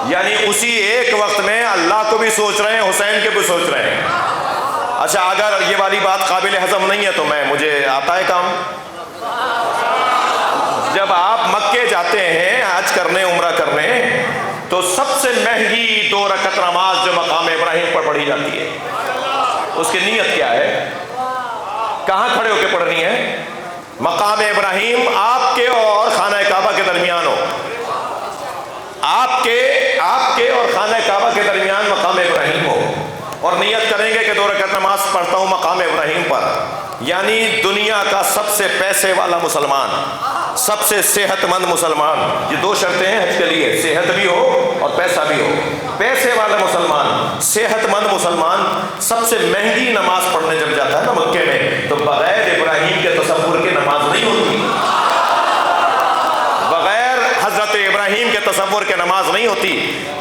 یعنی اسی ایک وقت میں اللہ کو بھی سوچ رہے ہیں، حسین کے بھی سوچ رہے ہیں. اچھا اگر یہ والی بات قابل ہضم نہیں ہے تو مجھے آتا ہے کام. جب آپ مکے جاتے ہیں حج کرنے، عمرہ کرنے، تو سب سے مہنگی 2 رکعت نماز جو مقام ابراہیم پر پڑھی جاتی ہے، اس کی نیت کیا ہے؟ کہاں کھڑے ہو کے پڑھنی ہے؟ مقام ابراہیم آپ کے اور خانہ کعبہ کے درمیان ہو. آپ کے اور خانہ کعبہ کے درمیان مقام ابراہیم ہو. یعنی دنیا کا سب سے پیسے والا مسلمان، سب سے صحت مند مسلمان، یہ دو شرطیں ہیں حج کے لیے، صحت بھی ہو اور پیسہ بھی ہو۔ پیسے والا مسلمان، صحت مند مسلمان سب سے مہنگی نماز پڑھنے جب جاتا ہے نا مکے میں، تو بغیر ابراہیم کے تصور کے نماز نہیں ہوتی، بغیر حضرت ابراہیم کے تصور کے نماز نہیں ہوتی۔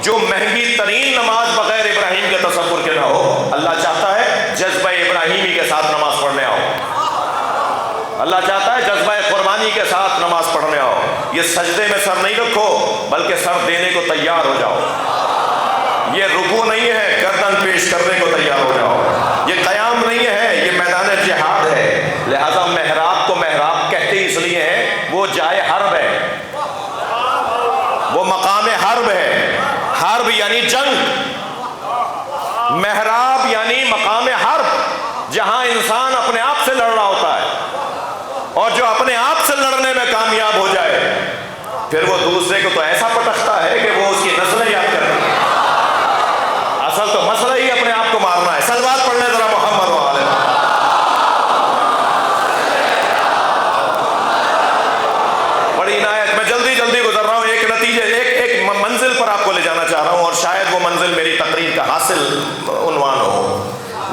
جو مہنگی ترین نماز بغیر ابراہیم کے تصور کے نہ ہو، اللہ چاہتا ہے جذبہ ابراہیمی کے ساتھ نماز پڑھنے آؤ، اللہ چاہتا ہے جذبہ قربانی کے ساتھ نماز پڑھنے آؤ۔ یہ سجدے میں سر نہیں رکھو بلکہ سر دینے کو تیار ہو جاؤ، یہ رکوع نہیں ہے گردن پیش کرنے کو تیار ہو جاؤ، یہ قیام نہیں ہے، یہ میدان جہاد ہے۔ لہذا محراب کو محراب کہتے اس لیے ہیں وہ جائے حرب ہے، وہ مقام حرب ہے، حرب یعنی جنگ، محراب یعنی مقام حرب، جہاں انسان اپنے آپ سے لڑ رہا ہوتا ہے، اور جو اپنے آپ سے لڑنے میں کامیاب ہو جائے پھر وہ دوسرے کو تو ایسا پٹکتا ہے کہ وہ اس کی نسلیں یاد کرتی ہے۔ اصل تو مسئلہ ہی اپنے آپ کو مارنا ہے۔ صلوات پڑھنے ذرا محمد و آلہ۔ بڑی عنایت، میں جلدی جلدی گزر رہا ہوں، ایک نتیجے ایک منزل پر آپ کو لے جانا چاہ رہا ہوں، اور شاید وہ منزل میری تقریر کا حاصل عنوان ہو۔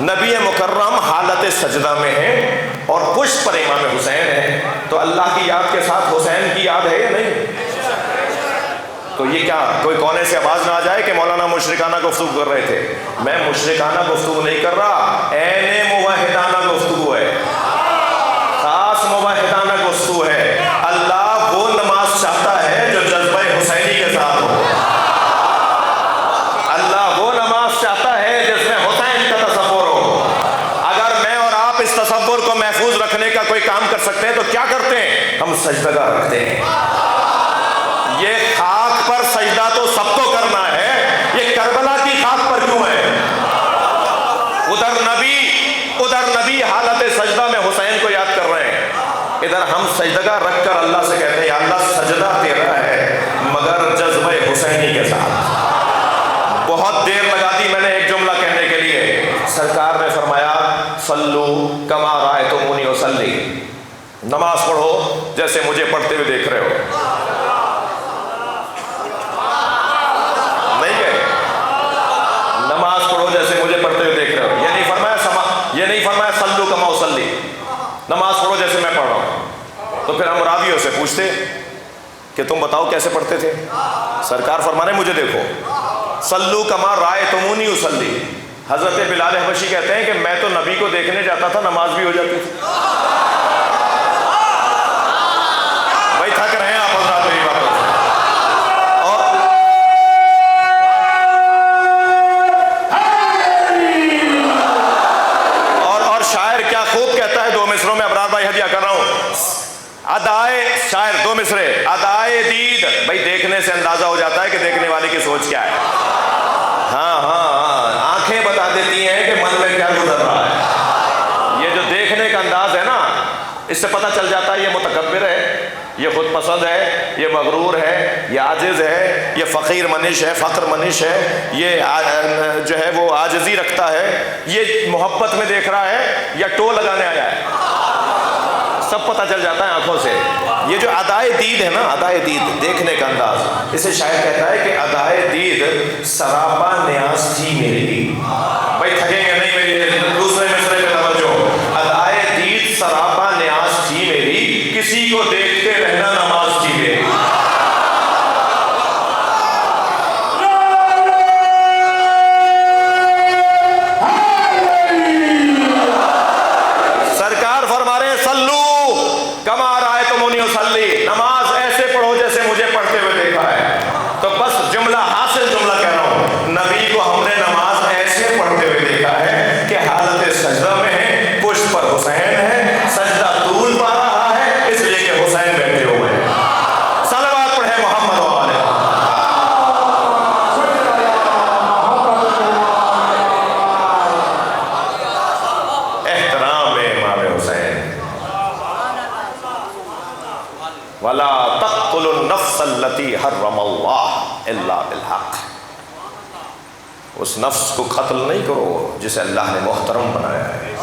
نبی مکرم حالت سجدہ میں ہے اور پشت پر امام حسین ہے، تو اللہ کی یاد کے ساتھ حسین کی یاد ہے یا نہیں؟ تو یہ کیا کوئی کونے سے آواز نہ آ جائے کہ مولانا مشرکانہ گفتگو کر رہے تھے؟ میں مشرکانہ گفتگو نہیں کر رہا، عین موحدانہ گفتگو ہے، خاص موحدانہ گفتگو ہے۔ اللہ وہ نماز چاہتا ہے جو جذبہ حسینی کے ساتھ ہو، اللہ وہ نماز چاہتا ہے جس میں حسین کا تصور ہو۔ اگر میں اور آپ اس تصور کو محفوظ رکھنے کا کوئی کام کر سکتے ہیں تو کیا کرتے ہیں؟ ہم سجدگاہ رکھتے ہیں۔ یہ خاک پر سجدہ تو سب کو کرنا ہے، یہ کربلا کی خاک پر کیوں ہے؟ ادھر نبی حالت سجدہ میں حسین کو یاد کر رہے ہیں، ادھر ہم سجدگاہ رکھ کر اللہ سے کہتے ہیں یا اللہ سجدہ تیرا ہے مگر جذبہ حسینی کے ساتھ۔ بہت دیر لگا دی میں نے ایک جملہ کہنے کے لیے۔ سرکار نے فرمایا صلو کما رأیتمونی اصلی، نماز پڑھو جیسے مجھے پڑھتے ہوئے دیکھ رہے ہو۔ نماز پڑھو جیسے مجھے پڑھتے ہوئے دیکھ رہے ہو، یہ نہیں فرمایا صلو کما اصلی، نماز پڑھو جیسے میں پڑھ رہا ہوں۔ تو پھر ہم راویوں سے پوچھتے کہ تم بتاؤ کیسے پڑھتے تھے؟ سرکار فرما رہے مجھے دیکھو، صلو کما رأیتمونی اصلی۔ حضرت بلال حبشی کہتے ہیں کہ میں تو نبی کو دیکھنے جاتا تھا نماز بھی ہو جاتی تھی۔ بھائی تھک رہے ہیں آپ حضرات میری بات سے۔ اور شاعر کیا خوب کہتا ہے، دو مصروں میں ابرار بھائی ہدیہ کر رہا ہوں، ادائے شاعر دو مصرے، ادائے دید، بھائی دیکھنے سے اندازہ ہو جاتا ہے کہ دیکھنے والے کی سوچ کیا ہے۔ ہاں آنکھیں بتا دیتی ہیں کہ من میں کیا گزر رہا ہے۔ یہ جو دیکھنے کا انداز ہے نا، اس سے پتہ چل جاتا ہے یہ متکبر ہے، یہ خود پسند ہے، یہ مغرور ہے، یہ عاجز ہے، یہ فقیر منش ہے، فقر منش ہے، یہ جو ہے وہ عاجزی رکھتا ہے، یہ محبت میں دیکھ رہا ہے یا ٹو لگانے آیا ہے، سب پتہ چل جاتا ہے آنکھوں سے۔ یہ جو ادائے دید ہے نا، ادائے دید دیکھنے کا انداز، اسے شاعر کہتا ہے کہ ادائے دید سراپا نیاز تھی میری۔ بھائی تھکیں گے نہیں میری دوسرے مصرے پہ توجہ۔ ادائے دید سراپا نیاز تھی میری، کسی کو دیکھتے رہنا نماز تھی میری۔ سرکار فرما رہے ہیں صلو کما رأیتمونی اصلی، نماز ایسے پڑھو جیسے مجھے پڑھتے ہوئے دیکھا ہے۔ تو بس جملہ حاصل جملہ کہہ رہا ہوں، نبی کو ہم نے نماز ایسے پڑھتے ہوئے دیکھا ہے کہ حالت سجدہ میں ہے، پشت پر حسین ہے، سجدہ طول پا رہا ہے اس لیے کہ حسین بیٹھے ہوئے ہیں۔ صلوات پڑھیں محمد و آلہ۔ احترام امام حسین۔ ولا تقتلوا النفس التي حرم اللہ الا بالحق، اس نفس کو قتل نہیں کرو جسے اللہ نے محترم بنایا ہے۔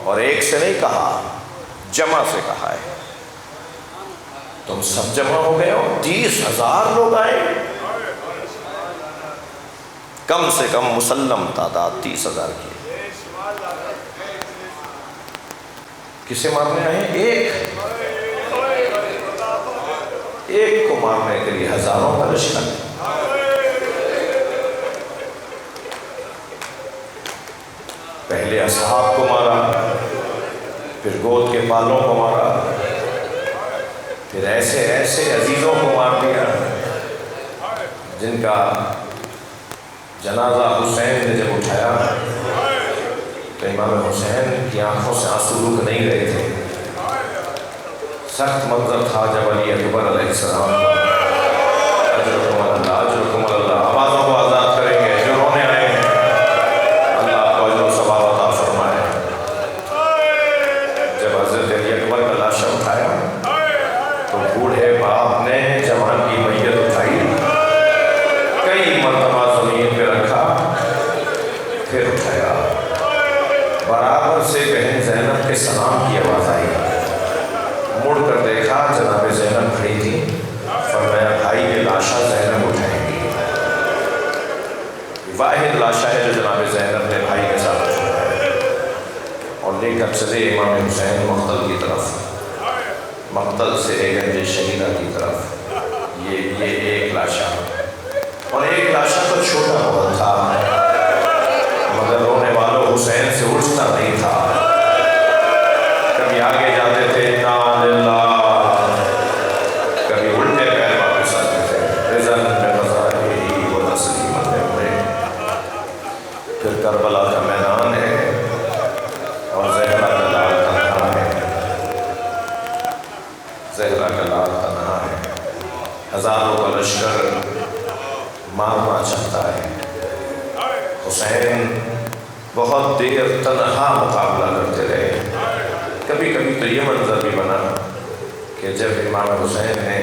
اور ایک سے نہیں کہا، جمع سے کہا ہے۔ تم سب جمع ہو گئے ہو، 30,000 لوگ آئے، کم سے کم مسلم تعداد 30,000 کی۔ کسے مارنے آئے؟ ایک کو مارنے کے لیے ہزاروں کا لشکر۔ پہلے اصحاب کو مارا، پھر گود کے بالوں کو مارا، پھر ایسے ایسے عزیزوں کو مار دیا جن کا جنازہ حسین نے جب اٹھایا تو امام حسین کی آنکھوں سے آنسو رک نہیں رہے تھے۔ سخت منظر تھا جب علی اکبر علیہ السلام اجرکم اللہ اجرکم اللہ آوازوں کو آزاد کریں گے، جو رونے آئے ہیں اللہ آپ کو اجر و ثواب عطا فرمائے۔ جب حضرت علی اکبر کا لاشا اٹھایا تو بوڑھے باپ نے جوان کی میت اٹھائی، کئی مرتبہ زمین پہ رکھا، پھر اٹھایا، برابر سے بہن زینب کے سلام کی آواز آئی، مڑ کر دیکھا جناب زینب کھڑی تھی، فرمایا بھائی یہ لاشا زینب اٹھائیں گی۔ واحد لاشا ہے جو جناب زینب نے بھائی کے ساتھ اٹھایا اور لے کر چلے امام حسین مقتل کی طرف، مقتل سے گنج شہیدہ کی طرف۔ یہ ایک لاشا، اور ایک لاشا تو چھوٹا بہت تھا مگر رونے والوں حسین سے اٹھتا نہیں تھا۔ کبھی آگے جاتے تھے انا للہ، کبھی الٹے پیر واپس آتے تھے، رضن بغزائه وتسلیما لامره۔ پھر کربلا کا میدان ہے اور زہرا کا لال تنہا ہے، زہرا کا لال تنہا ہے، ہزاروں کا لشکر مارنا چاہتا ہے۔ حسین بہت دیر تنہا مقابلہ کرتے رہے۔ کبھی کبھی تو یہ منظر بھی بنا کہ جب امام حسین نے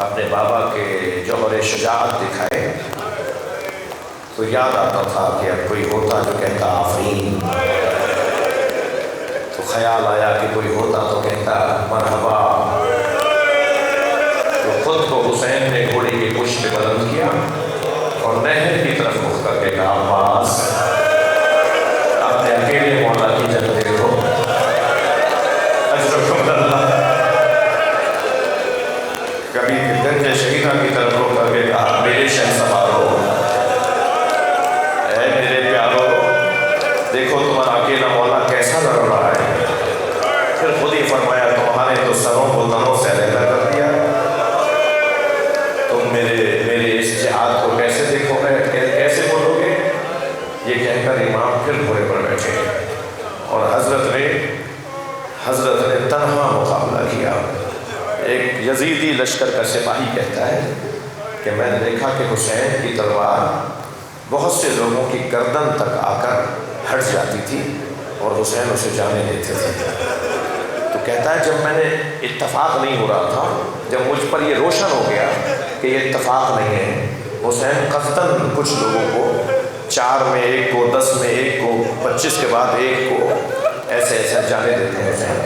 اپنے بابا کے جوہر شجاعت دکھائے تو یاد آتا تھا کہ اب کوئی ہوتا جو کہتا آفرین، تو خیال آیا کہ کوئی ہوتا تو کہتا مرحبا۔ تو خود کو حسین نے گھوڑے کی پشت پہ بلند کیا اور نہر کی طرف رخ کر کے کہا عباس اپنے اکیلے مولا کی جنگ دیکھو، اجرکم اللہ۔ کبھی گنج شہیدہ کی طرف رخ کر کے کہا میرے شہسوارو، اے میرے پیارو، دیکھو تمہارا اکیلا مولا کیسا لڑ رہا ہے۔ پھر خود ہی فرمایا تمہارے تو سروں کو تنوں سے علیحدہ کر دیا، تم میرے اس جہاد کو کیسے دیکھو گے، کیسے بولو گے؟ یہ کہہ کر امام پھر گھوڑے پر بیٹھے اور حضرت نے تنہا مقابلہ کیا۔ ایک یزیدی لشکر کا سپاہی کہتا ہے کہ میں نے دیکھا کہ حسین کی تلوار بہت سے لوگوں کی گردن تک آ کر ہٹ جاتی تھی اور حسین اسے جانے دیتے تھے۔ تو کہتا ہے جب میں نے اتفاق نہیں ہو رہا تھا، جب مجھ پر یہ روشن ہو گیا کہ یہ اتفاق نہیں ہے، حسین قصداً کچھ لوگوں کو 4 میں 1 کو، 10 میں 1 کو، 25 کے بعد 1 کو ایسے جانے دیتے ہیں حسین۔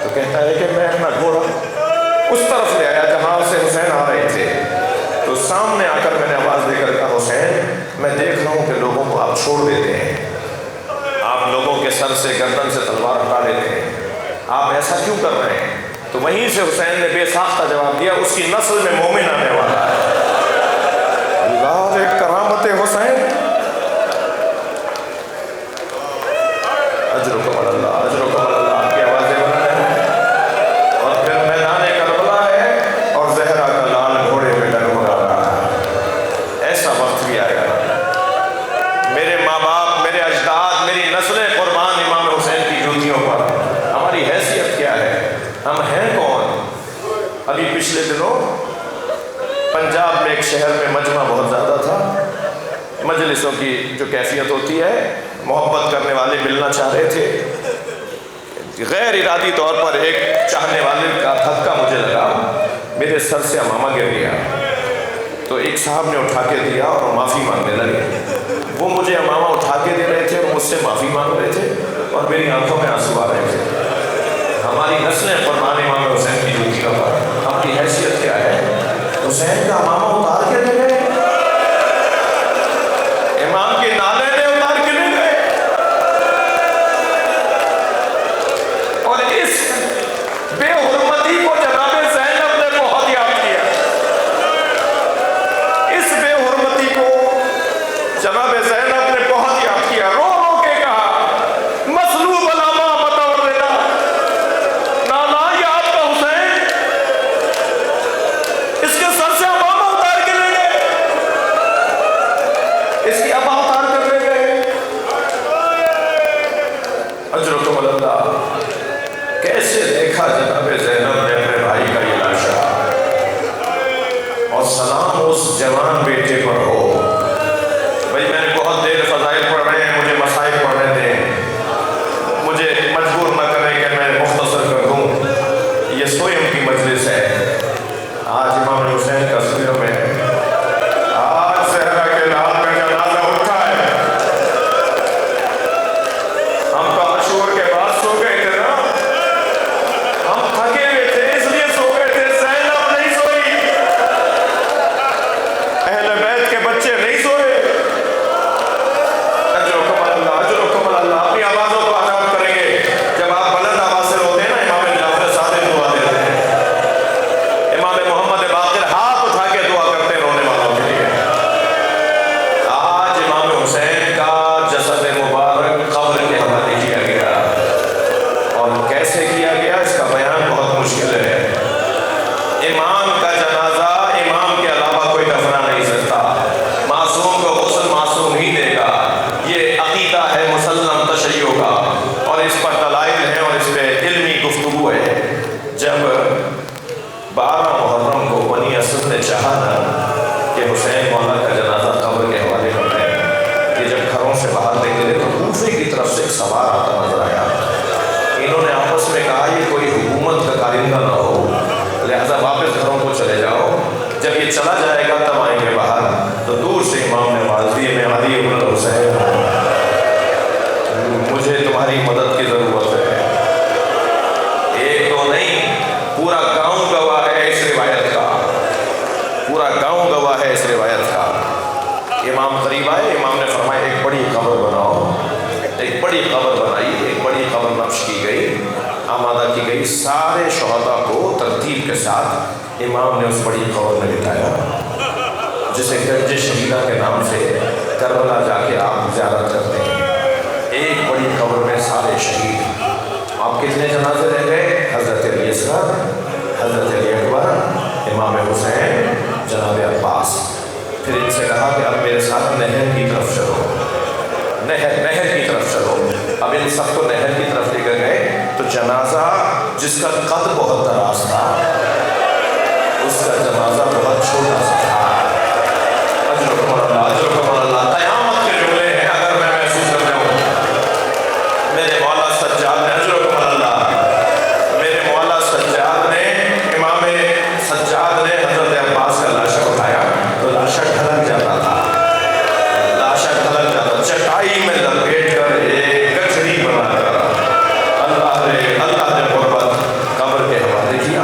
تو کہتا ہے کہ میں اپنا گھوڑا اس طرف لے آیا جہاں سے حسین آ رہے تھے، تو سامنے آ کر میں نے آواز دے کر کہا حسین میں دیکھ رہا ہوں کہ لوگوں کو آپ چھوڑ دیتے ہیں، آپ لوگوں کے سر سے گردن سے تلوار ہٹا لیتے ہیں، آپ ایسا کیوں کر رہے ہیں؟ تو وہیں سے حسین نے بے ساختہ جواب دیا اس کی نسل میں مومن آنے والا ہے۔ اللہ ایک کرامت حسین، اجرکم اللہ اجرکم اللہ، آپ کی آوازیں بنا رہے ہیں۔ اور پھر میدان کربلا ہے اور زہرا کا لال گھوڑے پہ ڈگمگا رہا ہے۔ ایسا وقت بھی آئے گا میرے ماں باپ، میرے اجداد، میری نسلیں قربان امام حسین کی جوتیوں پر۔ ہماری حیثیت کیا ہے؟ ہم ہیں کون؟ ابھی پچھلے دنوں پنجاب میں ایک شہر میں مجمع بہت زیادہ تھا، مجلسوں کی جو کیفیت ہوتی ہے، محبت کرنے والے ملنا چاہ رہے تھے، غیر ارادی طور پر ایک چاہنے والے کا دھکا مجھے لگا، میرے سر سے امامہ گر گیا، تو ایک صاحب نے اٹھا کے دیا اور معافی مانگنے لگے۔ وہ مجھے امامہ اٹھا کے دے رہے تھے اور مجھ سے معافی مانگ رہے تھے۔ اور میری آنکھوں میں آنسو آ رہے تھے. ہماری نسلیں قربان امام حسین کی ڈیوٹی کا پر. ہم کی حیثیت کیا ہے؟ حسین کا امامہ اتار کے لے گئے, امام کے نالے نے اتار کے لے گئے, اور اس بے حرمتی کو جناب زینب نے بہت یاد کیا. اس بے حرمتی کو جناب زینب نے بہت یاد کیا. رو رو کے کہا مصلوب علامہ متورنا, نانا یہ آپ کا حسین, اس کے سر سے امامہ اتار کے لے گئے, اس کی ابا اتار کر لے گئے. اجرکم اللہ. کیسے دیکھا جناب زینب نے اپنے بھائی کا یہ لاشا, اور سلام اس جوان بیٹے پر ہو. بھائی میں نے بہت دیر فضائل پڑھ رہے ہیں, مجھے مسائل پڑھنے دیں, مجھے مجبور نہ کریں کہ میں مختصر کر دوں. یہ سوئم کی مجلس ہے. آج امام حسین کا سوئم ہے. آج صحرا کے لال میں جنازہ اٹھا ہے. ہم تو عاشور کے بعد سو گئے تھے نا, ہم تھکے ہوئے تھے اس لیے سو گئے تھے. زینب نہیں سوئی, اہل بیت کے بچے نہیں سوئے. اجرکم اللہ, اجرکم اللہ. اپنی آوازوں کو آزاد کریں گے. جب آپ بلند آواز سے روتے ہیں نا, امام جعفر صادق دعا دیتے ہیں, امام محمد باقر ہاتھ اٹھا کے دعا کرتے ہیں رونے والوں کے لیے. آج امام حسین کا جسد مبارک قبر کے حوالے کیا گیا, اور کیسے کیا گیا اس کا بیان بہت مشکل ہے. امام کا جنازہ امام کے علاوہ کوئی دفنا نہیں سکتا. معصوم کو غسل معصوم ہی دے گا. یہ عقیدہ ہے مسلم تشیع کا, اور اس پر دلائل ہیں اور اس پہ علمی گفتگو ہے. جب 12 محرم کو بنی اسد نے چاہا نا کہ حسین مولا کا جنازہ قبر کے حوالے کر دیں, یہ جب گھروں سے باہر نکلے تو کوفے کی طرف سے ایک سوار آتا نظر آیا. انہوں نے آپس میں کہا یہ کوئی حکومت کا کارندہ نہ ہو, لہذا واپس گھروں کو چلے جاؤ. جب یہ چلا جائے گا تب آئیں گے باہر. تو دور سے امام نے آواز دی, میں علی ابن الحسین ہوں, مجھے تمہاری مدد کی ضرورت ہے. ایک تو نہیں, پورا گاؤں گواہ ہے اس روایت کا, پورا گاؤں گواہ ہے اس روایت کا. امام قریب آئے, امام نے فرمایا ایک بڑی قبر بناؤ. ایک بڑی قبر بنائی, ایک بڑی قبر نقش کی گئی, آمادہ کی گئی. سارے شہداء کو ترتیب کے ساتھ امام نے اس بڑی قبر میں بٹھایا, جسے گنج شہیدہ کے نام سے کربلا جا کے آپ زیارت کرتے ہیں. ایک بڑی قبر میں سارے شہید. آپ کتنے جنازے رہ گئے؟ حضرت علی اصغر, حضرت علی اکبر, امام حسین, جناب عباس. پھر ان سے کہا کہ اب میرے ساتھ نہر کی طرف چلو, نہر کی طرف چلو. اب ان سب کو نہر کی طرف لے کر گئے تو جنازہ جس کا قد بہت دراز تھا, اس کا جنازہ بہت چھوٹا سا تھا. اجرکم اللہ, اجرکم اللہ. قیامت کے جملے ہیں اگر میں محسوس کر رہا ہوں. میرے مولا سجاد نے, اجرکم اللہ, میرے مولا سجاد نے, امام سجاد نے حضرت عباس کا لاشا اٹھایا تو لاشا ڈھلک جاتا تھا, لاشا ڈھلک جاتا. چٹائی میں لپیٹ کر ایک گٹھڑی بنا کر اللہ نے قربت قبر کے حوالے کیا.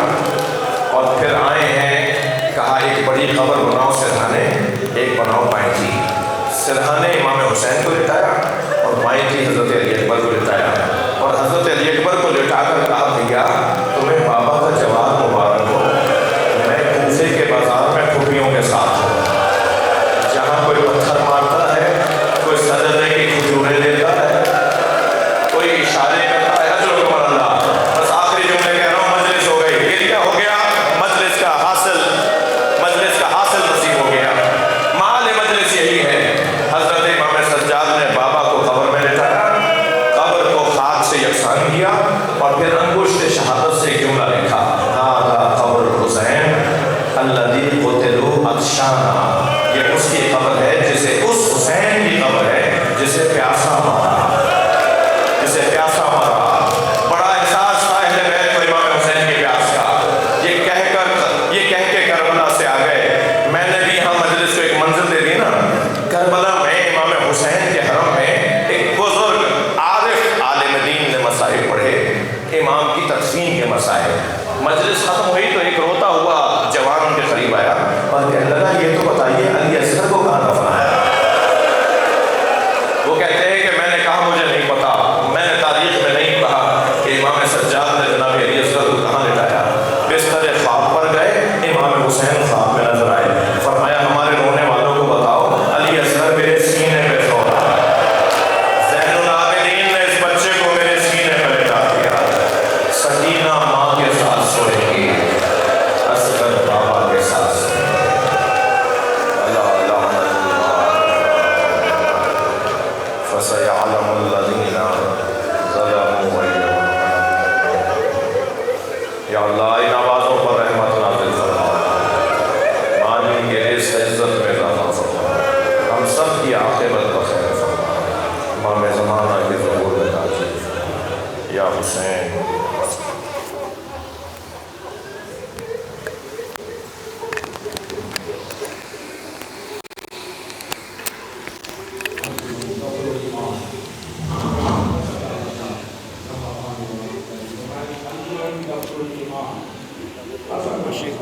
اور پھر آئے ہیں, کہا ایک بڑی قبر بناؤ سرہانے, ایک بناؤ مائٹھی. سرہانے امام حسین کو لٹایا اور مائٹھی حضرت علی اکبر کو لٹایا, اور حضرت علی اکبر کو لٹا کر کہا بھیا تمہیں بابا کا جواب مبارک ہو, میں کوفے کے بازار میں پھوپھیوں کے ساتھ ہوں. جہاں کوئی پتھر مارتا ہے, کوئی سجدے کی کھجوریں دیتا ہے, کوئی اشارے کرتا ہے. اجرکم اللہ. بس آخری جملے کہہ رہا ہوں, مجلس ہو گئی. یہ کیا ہو گیا؟ مجلس کا حاصل نصیب ہو گیا. مال مجلس یہی ہے. حضرت امام سجاد نے بابا کو قبر میں لٹایا, قبر کو خاک سے یکساں کیا, اور پھر انگشت شہادت سے جملہ لکھا, ھذا قبر حسین الذی قتلوا عطشانا. یہ اس کی قبر ہے جسے, اس حسین کی قبر ہے جسے پیاسا مارا, جسے پیاسا مارا. بڑا احساس تھا اہل بیت کو امام حسین کی پیاس کا. یہ کہہ کے کربلا سے آ گئے. میں نے بھی یہاں مجلس کو ایک منزل دے دی نا. کربلا میں امام حسین کے حرم میں ایک بزرگ عارف عالم حسین